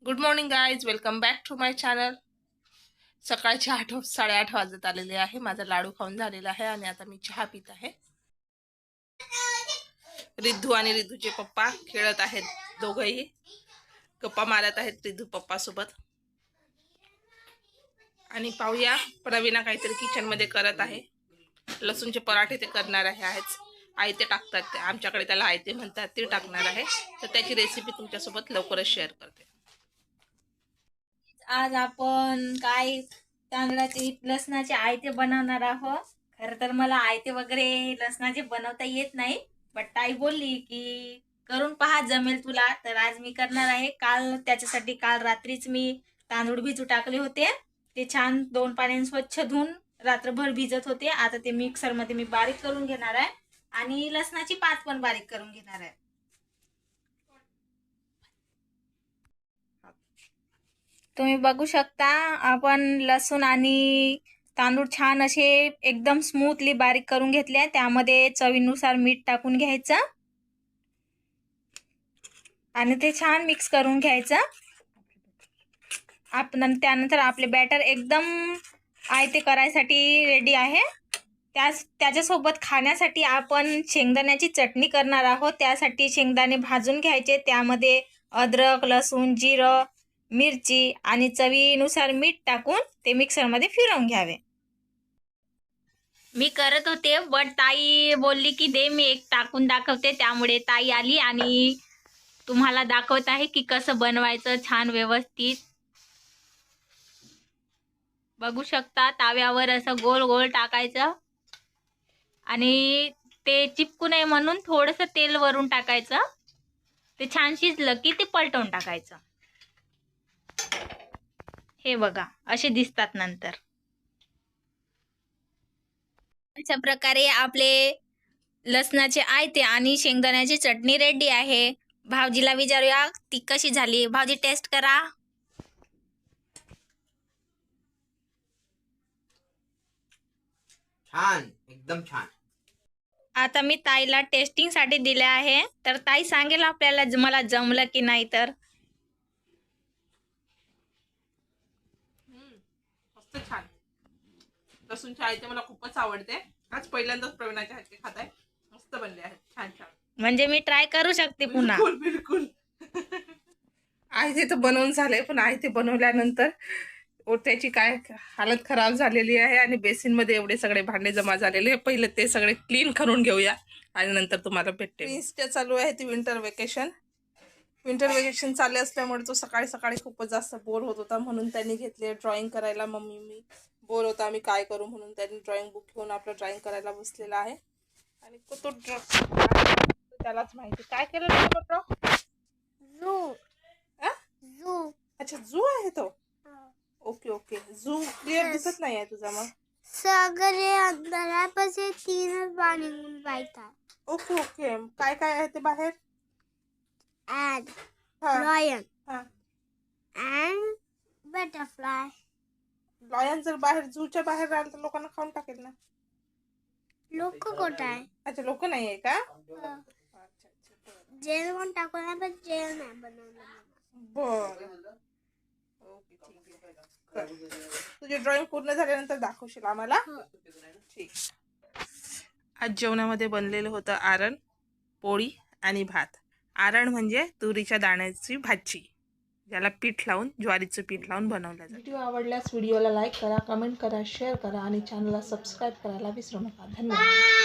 Good morning guys, welcome back to my channel. सकाळचे 8:30 वाजत आलेले आहे. माझा लाडू खाऊन झालेला आहे आणि आता मी चहा पित आहे. रिद्धू आणि रिद्धूचे पप्पा खेळत आहेत. दोघंही गप्पा मारत आहेत रिद्धू पप्पा सोबत. आणि पाहूया, प्रवीणा काहीतरी किचन मध्ये करत आहे. लसूणचे पराठे ते करणार आहेत. आयते टाकतात ते, आमच्याकडे त्याला आयते म्हणतात, ते टाकणार आहे. तर त्याची रेसिपी तुमच्यासोबत लवकरच शेअर करते. आज आपण काय तांदळाचे लसणाचे आयते बनवणार आहोत. खरं तर मला आयते वगैरे लसणाचे बनवता येत नाही, बट ताई बोलली की करून पहा, जमेल तुला. तर आज मी करणार आहे. काल रात्रीच मी तांदूळ भिजू टाकले होते. ते छान 2 पाण्याने स्वच्छ धुवून रात्रभर भिजत होते. आता ते मिक्सर मध्ये मी बारीक करून घेणार आहे आणि लसणाची पात पण बारीक करून घेणार आहे. तुम्ही बघू शकता, आपण लसूण आणि तांदूळ छान असे एकदम स्मूथली बारीक करून घेतले. त्यामध्ये चवीनुसार मीठ टाकून घ्यायचं आणि ते छान मिक्स करून घ्यायचं. त्यानंतर आपले बॅटर एकदम आयते करायसाठी रेडी आहे. त्याच्यासोबत खाण्यासाठी आपण शेंगदाण्याची चटणी करणार आहोत. त्यासाठी शेंगदाणे भाजून घ्यायचे. त्यामध्ये अद्रक, लसूण, जिरं, मिरची आणि चवीनुसार मीठ टाकून ते मिक्सरमध्ये फिरवून घ्यावे. मी करत होते, बट ताई बोलली की दे मी एक टाकून दाखवते. त्यामुळे ताई आली आणि तुम्हाला दाखवत आहे की कसं बनवायचं छान व्यवस्थित. बघू शकता, ताव्यावर असं गोल गोल टाकायचं आणि ते चिपकू नये म्हणून थोडंसं तेल वरून टाकायचं. ते छान शिजलं की ते पलटवून टाकायचं. हे बघा, असे दिसतात नंतर. अशा प्रकारे आपले लसणाचे आयते आणि शेंगदाण्याची चटणी रेडी आहे. भाऊजीला विचारूया ती कशी झाली. भाऊजी, टेस्ट करा. छान, एकदम छान. आता मी ताईला टेस्टिंग साठी दिले आहे, तर ताई सांगेल आपल्याला मला जमलं की नाही. तर मस्त छान. लसूणचे आयते मला खूपच आवडते. आज पहिल्यांदाच प्रवीणाच्या हातचे खात आहे. मस्त बनले आहेत, छान छान. म्हणजे मी ट्राय करू शकते पुन्हा. बिलकुल बिलकुल. आयते तर बनवून झाले, पण आयते बनवल्यानंतर त्याची काय हालत खराब झालेली आहे आणि बेसिन मध्ये एवढे सगळे भांडे जमा झालेले आहे. पहिले ते सगळे क्लीन करून घेऊया आणि नंतर तुम्हाला भेटते. प्रिन्सच्या चालू आहे ती विंटर वेकेशन चालले असल्यामुळे तो सकाळी सकाळी खूपच जास्त बोर होत होता, म्हणून त्यांनी घेतले ड्रॉइंग करायला. मम्मी मी बोर होता, मी काय करू, म्हणून त्यांनी ड्रॉइंग बुक घेऊन आपलं ड्रॉइंग करायला बसलेला आहे. आणि तो त्यालाच माहिती काय केलं झू. अच्छा, झू आहे तो. Okay okay. झू क्लिअर दिसत नाही आहे तुझा. मग सगळे अंधारापासून 3 पाणी पाहिजे. Okay okay. काय काय आहे ते बाहेर? And हा lion हा. and butterfly. लॉयन जर बाहेर झूच्या बाहेर राहिलं तर लोकांना खाऊन टाकेल ना. लोक कुठं आहे? अच्छा, लोक नाही आहे का? अच्छा अच्छा. जेल पण टाकून पण जेल नाही बनवलं. बर ओके, ठीक आहे. तुझी ड्रॉइंग पूर्ण झाल्यानंतर दाखवशील आम्हाला. ठीक. आज जेवणामध्ये बनलेलं होतं आरण, पोळी आणि भात. आरण म्हणजे तुरीच्या दाण्याची भाजी, ज्याला पीठ लावून, ज्वारीचं पीठ लावून बनवलं जातं. व्हिडिओ आवडल्यास व्हिडिओला लाईक करा, कमेंट करा, शेअर करा आणि चॅनलला सबस्क्राईब करायला विसरू नका. धन्यवाद.